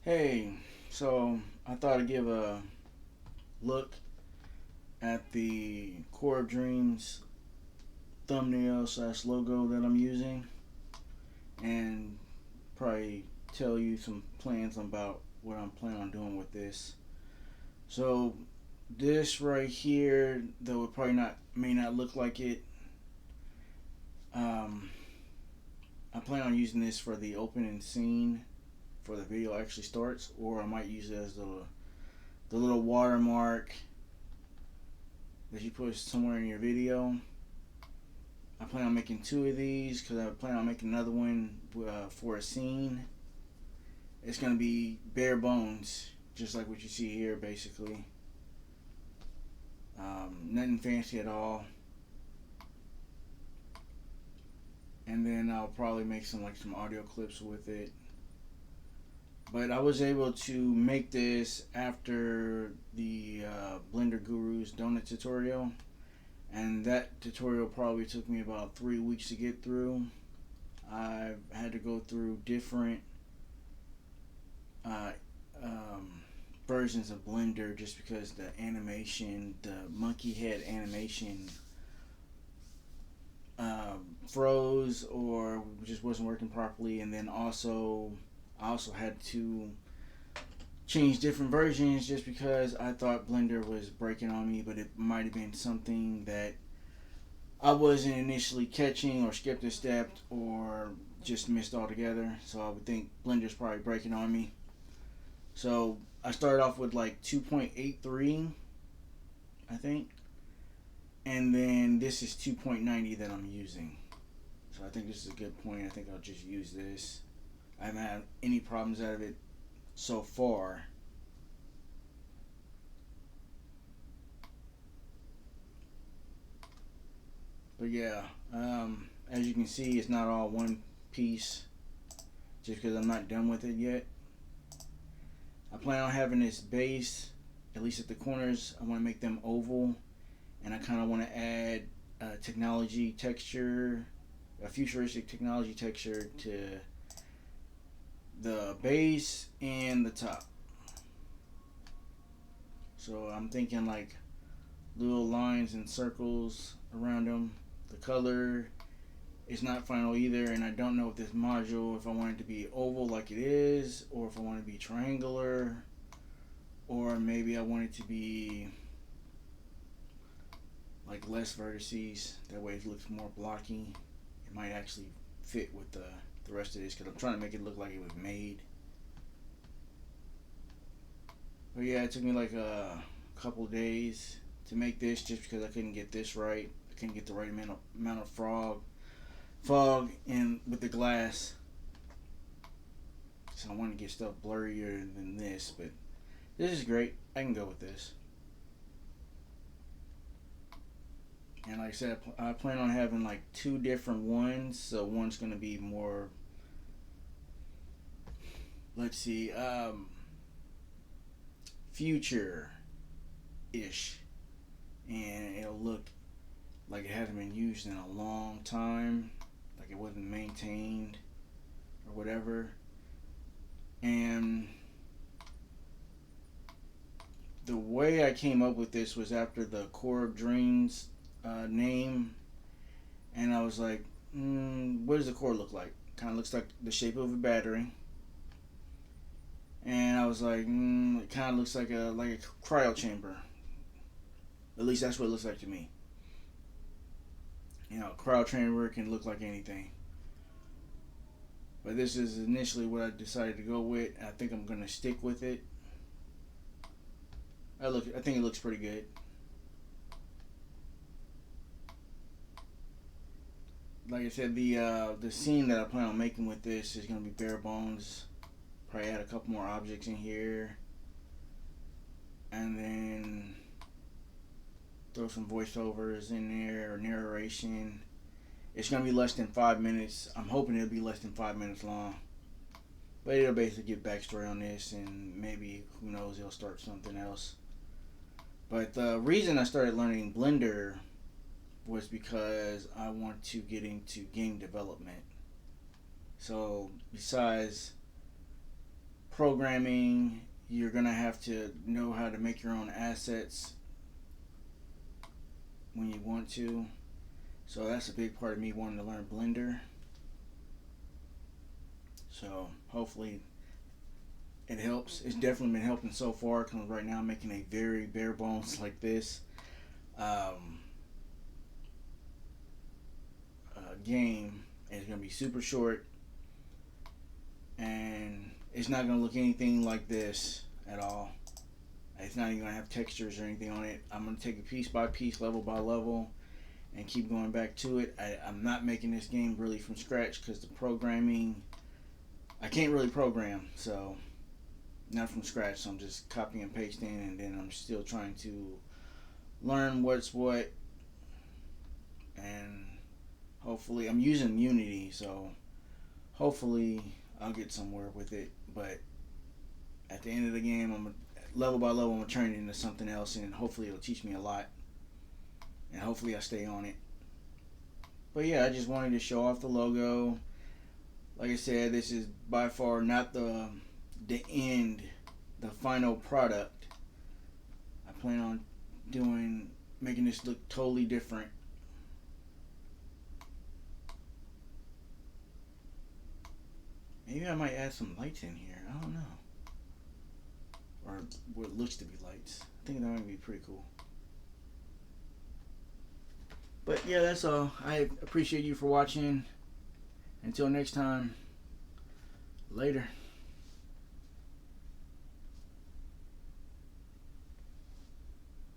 Hey, so I thought I'd give a look at the CoreOfDreams thumbnail slash logo that I'm using and probably tell you some plans about what I'm planning on doing with this. So this right here, though it probably not may not look like it, um, I plan on using this for the opening scene for the video actually starts, or I might use it as the little watermark that you put somewhere in your video. I plan on making two of these because I plan on making another one for a scene. It's going to be bare bones, just like what you see here, basically. Nothing fancy at all. And then I'll probably make some audio clips with it. But I was able to make this after the Blender Guru's donut tutorial, and that tutorial probably took me about 3 weeks to get through. I had to go through different uh, versions of Blender just because the animation, the monkey head animation, froze or just wasn't working properly, and then I also had to change different versions just because I thought Blender was breaking on me, but it might have been something that I wasn't initially catching or skipped a step or just missed altogether. So I would think Blender's probably breaking on me. So I started off with like 2.83, I think. And then this is 2.90 that I'm using. So I think this is a good point. I think I'll just use this. I haven't had any problems out of it so far. But yeah, as you can see, it's not all one piece just because I'm not done with it yet. I plan on having this base, at least at the corners. I want to make them oval, and I kind of want to add technology texture, a futuristic technology texture to the base and the top. So I'm thinking like little lines and circles around them. The color is not final either, and I don't know if this module, if I want it to be oval like it is, or if I want it to be triangular, or maybe I want it to be like less vertices. That way it looks more blocky. It might actually fit with the rest of this because I'm trying to make it look like it was made. But yeah, it took me like a couple days to make this just because I couldn't get this right. I couldn't get the right amount of fog in with the glass. So I want to get stuff blurrier than this, but this is great. I can go with this. And like I said, I plan on having like two different ones. So one's going to be more, let's see, future ish. And it'll look like it hasn't been used in a long time, like it wasn't maintained or whatever. And the way I came up with this was after the CoreOfDreams name, and I was like, what does the core look like? Kind of looks like the shape of a battery. And I was like, it kind of looks like a cryo chamber. At least that's what it looks like to me. You know, cryo chamber can look like anything. But this is initially what I decided to go with. I think I'm gonna stick with it. I think it looks pretty good. Like I said, the scene that I plan on making with this is gonna be bare bones. Probably add a couple more objects in here, and then throw some voiceovers in there or narration. It's gonna be less than 5 minutes. I'm hoping it'll be less than 5 minutes long. But it'll basically give backstory on this, and maybe who knows, it'll start something else. But the reason I started learning Blender was because I want to get into game development. So besides programming. You're gonna have to know how to make your own assets when you want to. So that's a big part of me wanting to learn Blender. So hopefully it helps. It's definitely been helping so far, because right now I'm making a very bare bones like this game. And it's going to be super short, and it's not going to look anything like this at all. It's not even going to have textures or anything on it. I'm going to take it piece by piece, level by level, and keep going back to it. I'm not making this game really from scratch, because the programming, I can't really program, so not from scratch. So I'm just copying and pasting, and then I'm still trying to learn what's what, and hopefully I'm using Unity, so hopefully I'll get somewhere with it. But at the end of the game, I'm level by level, I'm gonna turn it into something else, and hopefully it'll teach me a lot, and hopefully I stay on it. But yeah, I just wanted to show off the logo. Like I said, this is by far not the end, the final product. I plan on making this look totally different. Maybe I might add some lights in here. I don't know. Or what looks to be lights. I think that might be pretty cool. But yeah, that's all. I appreciate you for watching. Until next time, later.